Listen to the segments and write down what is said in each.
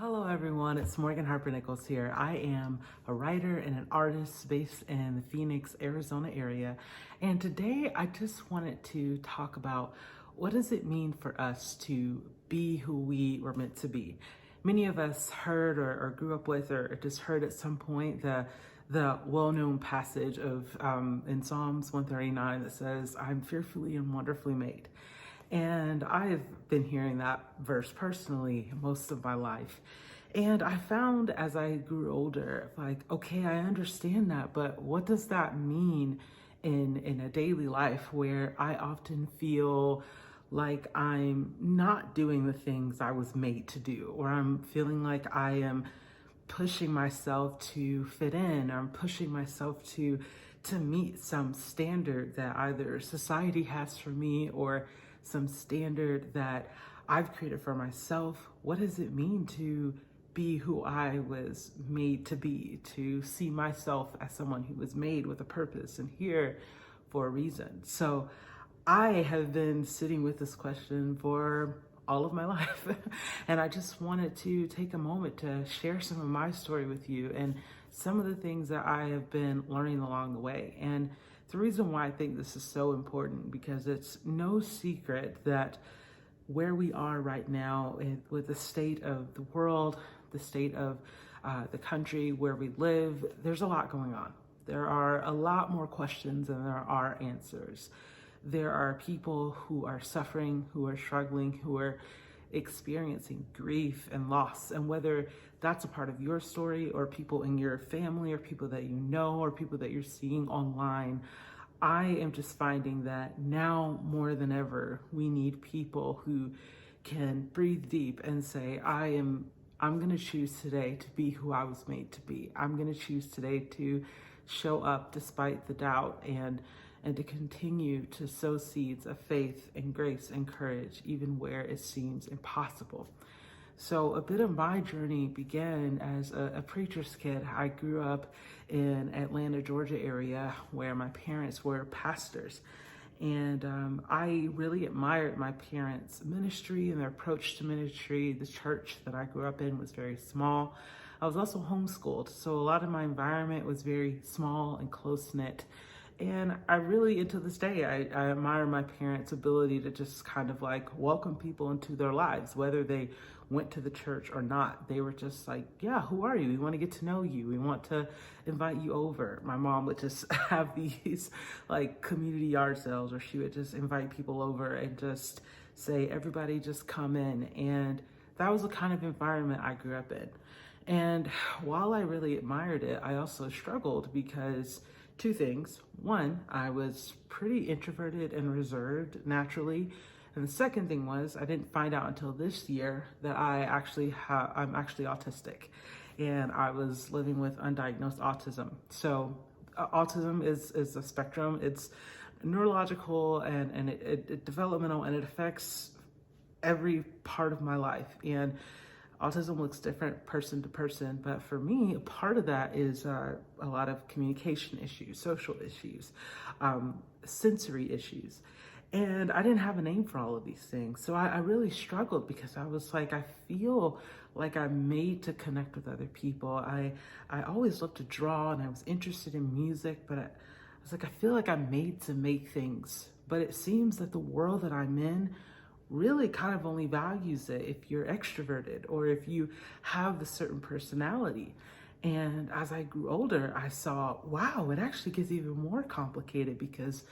Well, hello everyone, it's Morgan Harper Nichols here. I am a writer and an artist based in the Phoenix, Arizona area. And today I just wanted to talk about what does it mean for us to be who we were meant to be. Many of us heard or grew up with or just heard at some point the well-known passage of in Psalms 139 that says, "I'm fearfully and wonderfully made." And I've been hearing that verse personally most of my life. And I found as I grew older, like, okay, I understand that, but what does that mean in a daily life where I often feel like I'm not doing the things I was made to do, or I'm feeling like I am pushing myself to fit in, or I'm pushing myself to meet some standard that either society has for me or some standard that I've created for myself. What does it mean to be who I was made to be, to see myself as someone who was made with a purpose and here for a reason? So I have been sitting with this question for all of my life. And I just wanted to take a moment to share some of my story with you and some of the things that I have been learning along the way. And the reason why I think this is so important, because it's no secret that where we are right now with the state of the world, the state of the country where we live, there's a lot going on. There are a lot more questions than there are answers. There are people who are suffering, who are struggling, who are experiencing grief and loss. And whether that's a part of your story or people in your family or people that you know or people that you're seeing online, I am just finding that now more than ever, we need people who can breathe deep and say, I'm going to choose today to be who I was made to be. I'm going to choose today to show up despite the doubt and to continue to sow seeds of faith and grace and courage, even where it seems impossible. So a bit of my journey began as a preacher's kid. I grew up in Atlanta, Georgia area where my parents were pastors. And I really admired my parents' ministry and their approach to ministry. The church that I grew up in was very small. I was also homeschooled, so a lot of my environment was very small and close-knit. And I really, and to this day, I admire my parents' ability to just kind of like welcome people into their lives, whether they went to the church or not. They were just like, yeah, who are you? We want to get to know you. We want to invite you over. My mom would just have these like community yard sales where she would just invite people over and just say, everybody just come in. And that was the kind of environment I grew up in. And while I really admired it, I also struggled because two things. One, I was pretty introverted and reserved naturally. And the second thing was I didn't find out until this year that I'm actually autistic, and I was living with undiagnosed autism. So autism is a spectrum. It's neurological and it developmental, and it affects every part of my life. And autism looks different person to person, but for me, a part of that is a lot of communication issues, social issues, sensory issues. And I didn't have a name for all of these things. So I really struggled because I was like, I feel like I'm made to connect with other people. I always loved to draw and I was interested in music, but I was like, I feel like I'm made to make things. But it seems that the world that I'm in really kind of only values it if you're extroverted or if you have the certain personality. And as I grew older, I saw, wow, it actually gets even more complicated, because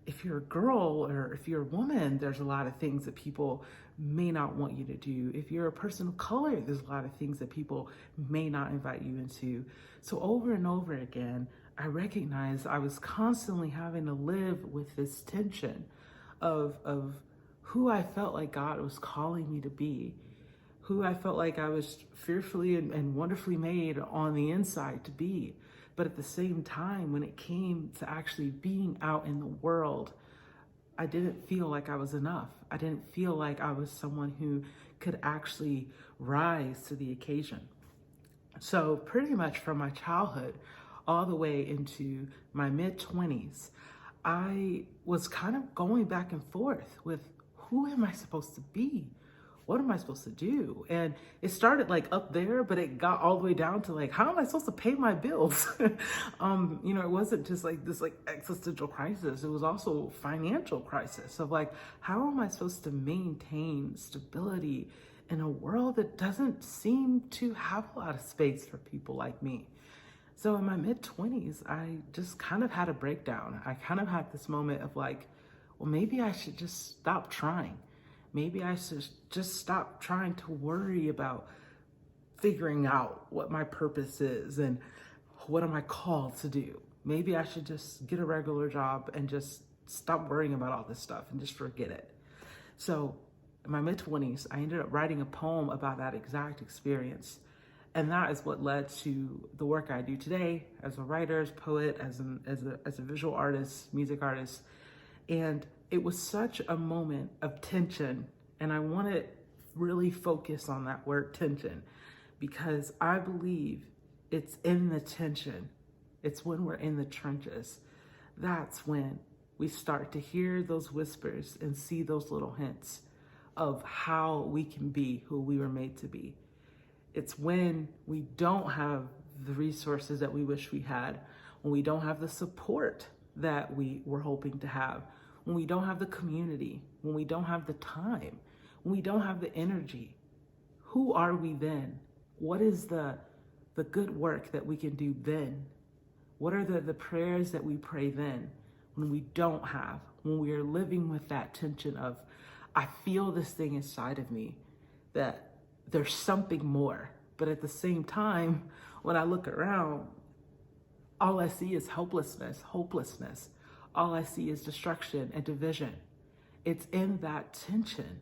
if you're a girl or if you're a woman, there's a lot of things that people may not want you to do. If you're a person of color, there's a lot of things that people may not invite you into. So over and over again, I recognized I was constantly having to live with this tension of who I felt like God was calling me to be, who I felt like I was fearfully and wonderfully made on the inside to be. But at the same time, when it came to actually being out in the world, I didn't feel like I was enough. I didn't feel like I was someone who could actually rise to the occasion. So pretty much from my childhood all the way into my mid-20s, I was kind of going back and forth with, who am I supposed to be? what am I supposed to do? And it started like up there, but it got all the way down to like, how am I supposed to pay my bills? It wasn't just like this like existential crisis. It was also financial crisis of like, how am I supposed to maintain stability in a world that doesn't seem to have a lot of space for people like me? So in my mid-20s, I just kind of had a breakdown. I kind of had this moment of like, well, maybe I should just stop trying. Maybe I should just stop trying to worry about figuring out what my purpose is and what am I called to do. Maybe I should just get a regular job and just stop worrying about all this stuff and just forget it. So in my mid-20s, I ended up writing a poem about that exact experience. And that is what led to the work I do today as a writer, as a poet, as a visual artist, music artist. And it was such a moment of tension. And I want to really focus on that word tension, because I believe it's in the tension. It's when we're in the trenches. That's when we start to hear those whispers and see those little hints of how we can be who we were made to be. It's when we don't have the resources that we wish we had, when we don't have the support that we were hoping to have, when we don't have the community, when we don't have the time, when we don't have the energy. Who are we then? What is the good work that we can do then? What are the prayers that we pray then when we don't have, when we are living with that tension of, I feel this thing inside of me that there's something more. But at the same time, when I look around, all I see is hopelessness. All I see is destruction and division. It's in that tension.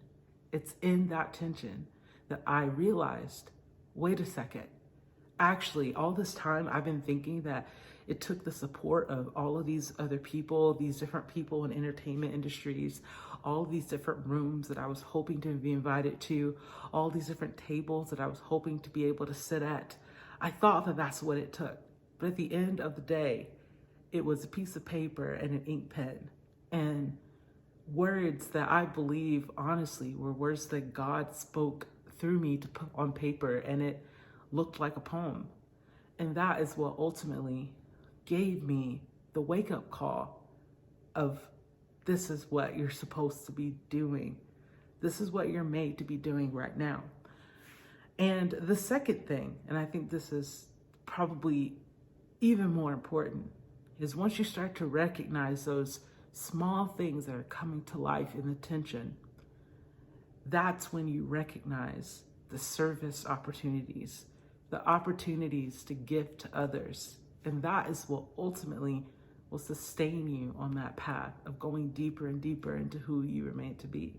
It's in that tension that I realized, wait a second. Actually, all this time I've been thinking that it took the support of all of these other people, these different people in entertainment industries, all these different rooms that I was hoping to be invited to, all these different tables that I was hoping to be able to sit at. I thought that that's what it took. But at the end of the day, it was a piece of paper and an ink pen and words that I believe, honestly, were words that God spoke through me to put on paper, and it looked like a poem. And that is what ultimately gave me the wake-up call of, this is what you're supposed to be doing. This is what you're made to be doing right now. And the second thing, and I think this is probably even more important, is once you start to recognize those small things that are coming to life in the tension, that's when you recognize the service opportunities, the opportunities to give to others. And that is what ultimately will sustain you on that path of going deeper and deeper into who you were made to be.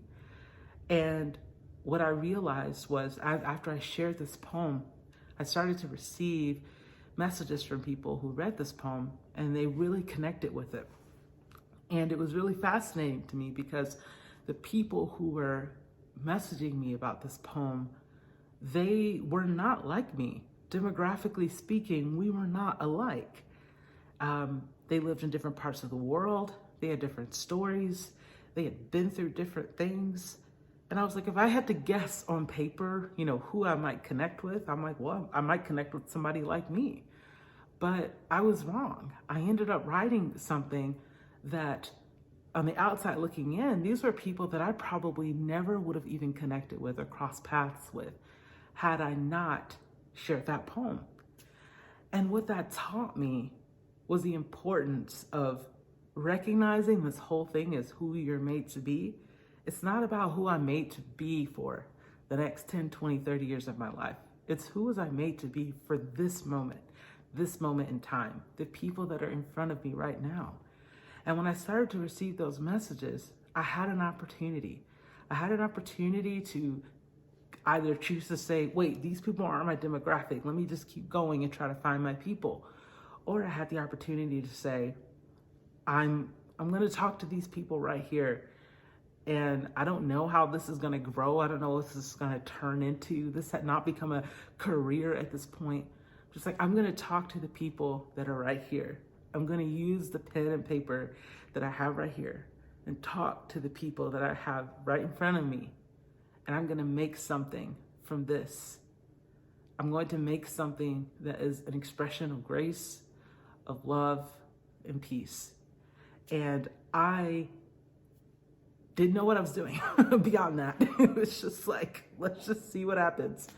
And what I realized was, after I shared this poem, I started to receive messages from people who read this poem, and they really connected with it. And it was really fascinating to me because the people who were messaging me about this poem, they were not like me. Demographically speaking, we were not alike. They lived in different parts of the world. They had different stories. They had been through different things. And I was like, if I had to guess on paper, who I might connect with, I'm like, well, I might connect with somebody like me. But I was wrong. I ended up writing something that, on the outside looking in, these were people that I probably never would have even connected with or crossed paths with had I not shared that poem. And what that taught me was the importance of recognizing this whole thing as who you're made to be. It's not about who I'm made to be for the next 10, 20, 30 years of my life. It's who was I made to be for this moment in time, the people that are in front of me right now. And when I started to receive those messages, I had an opportunity. I had an opportunity to either choose to say, wait, these people aren't my demographic. Let me just keep going and try to find my people. Or I had the opportunity to say, I'm going to talk to these people right here. And I don't know how this is going to grow. I don't know what this is going to turn into. This had not become a career at this point. Just like, I'm going to talk to the people that are right here. I'm going to use the pen and paper that I have right here and talk to the people that I have right in front of me and I'm going to make something from this. I'm going to make something that is an expression of grace, of love, and peace. And I didn't know what I was doing beyond that. It was just like, let's just see what happens.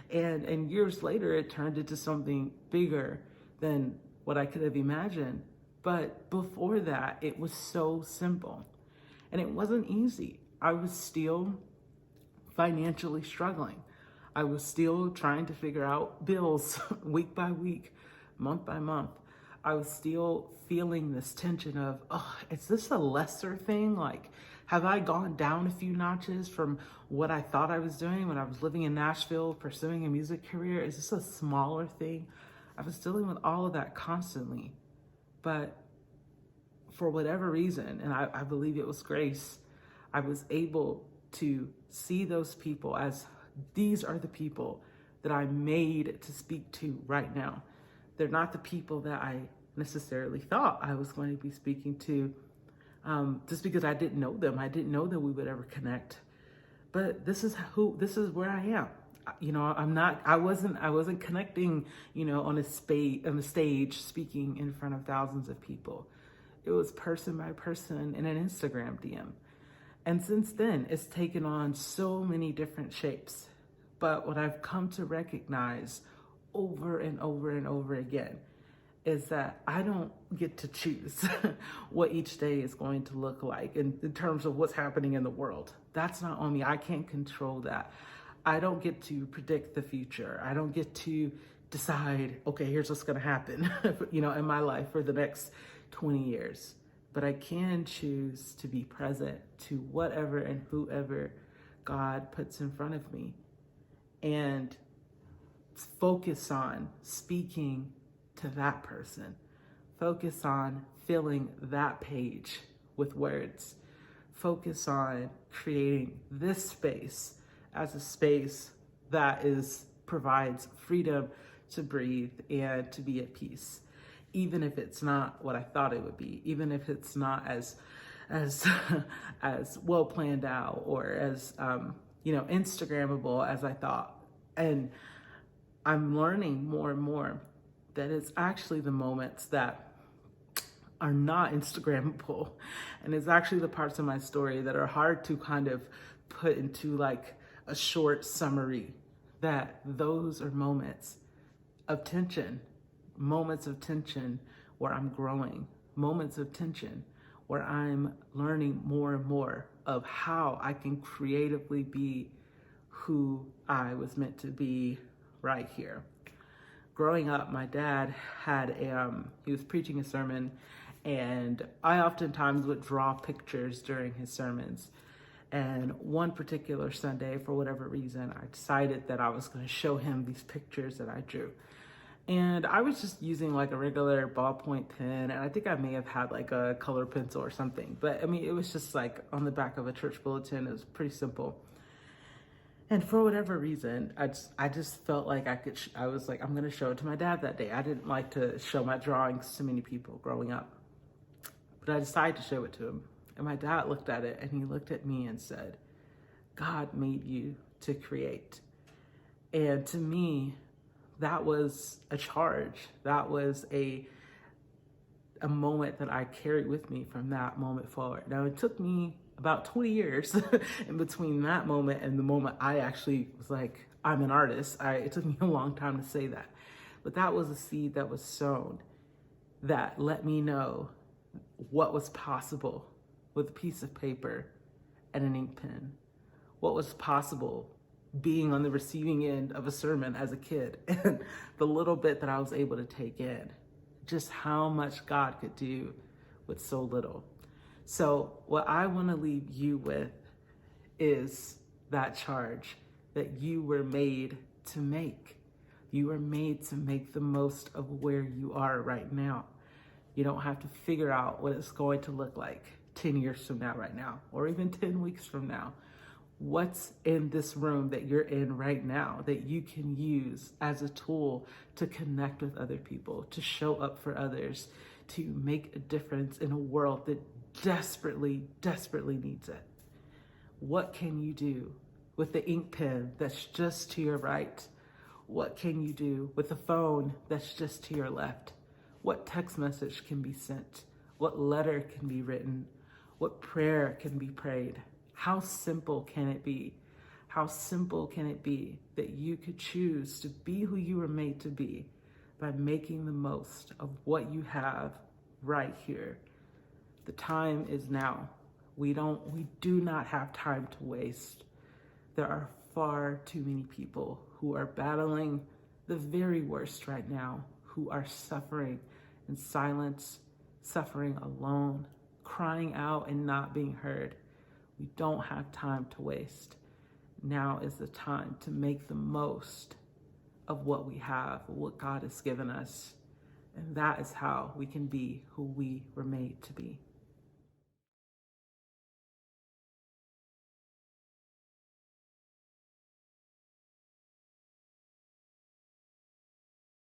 And years later, it turned into something bigger than what I could have imagined. But before that, it was so simple. And it wasn't easy. I was still financially struggling. I was still trying to figure out bills week by week, month by month. I was still feeling this tension of, oh, is this a lesser thing? Like, have I gone down a few notches from what I thought I was doing when I was living in Nashville, pursuing a music career? Is this a smaller thing? I was dealing with all of that constantly. But for whatever reason, and I believe it was grace, I was able to see those people as these are the people that I made to speak to right now. They're not the people that I necessarily thought I was going to be speaking to, just because I didn't know them. I didn't know that we would ever connect. But this is where I am. You know, I wasn't connecting, you know, on a stage speaking in front of thousands of people. It was person by person in an Instagram DM. And since then, it's taken on so many different shapes. But what I've come to recognize over and over and over again is that I don't get to choose what each day is going to look like in terms of what's happening in the world. That's not on me. I can't control that. I don't get to predict the future. I don't get to decide, okay, here's what's going to happen, you know, in my life for the next 20 years. But I can choose to be present to whatever and whoever God puts in front of me and focus on speaking to that person. Focus on filling that page with words. Focus on creating this space as a space that provides freedom to breathe and to be at peace. Even if it's not what I thought it would be, even if it's not as well planned out or as Instagrammable as I thought. And I'm learning more and more that it's actually the moments that are not Instagrammable, and it's actually the parts of my story that are hard to kind of put into like a short summary. That those are moments of tension. Moments of tension where I'm growing, moments of tension where I'm learning more and more of how I can creatively be who I was meant to be right here. Growing up, my dad he was preaching a sermon, and I oftentimes would draw pictures during his sermons. And one particular Sunday, for whatever reason, I decided that I was going to show him these pictures that I drew. And I was just using like a regular ballpoint pen, and I think I may have had like a color pencil or something. But I mean, it was just like on the back of a church bulletin. It was pretty simple. And for whatever reason, I just felt like I was like, I'm going to show it to my dad that day. I didn't like to show my drawings to many people growing up. But I decided to show it to him. And my dad looked at it, and he looked at me and said, God made you to create. And to me, that was a charge. That was a moment that I carried with me from that moment forward. Now, it took me about 20 years in between that moment and the moment I actually was like, I'm an artist. It took me a long time to say that. But that was a seed that was sown that let me know what was possible with a piece of paper and an ink pen. What was possible being on the receiving end of a sermon as a kid, and the little bit that I was able to take in, just how much God could do with so little. So what I want to leave you with is that charge that you were made to make. You were made to make the most of where you are right now. You don't have to figure out what it's going to look like 10 years from now right now, or even 10 weeks from now. What's in this room that you're in right now that you can use as a tool to connect with other people, to show up for others, to make a difference in a world that desperately, desperately needs it? What can you do with the ink pen that's just to your right? What can you do with the phone that's just to your left? What text message can be sent? What letter can be written? What prayer can be prayed? How simple can it be? How simple can it be that you could choose to be who you were made to be by making the most of what you have right here? The time is now. We do not have time to waste. There are far too many people who are battling the very worst right now, who are suffering in silence, suffering alone, crying out and not being heard. We don't have time to waste. Now is the time to make the most of what we have, what God has given us. And that is how we can be who we were made to be.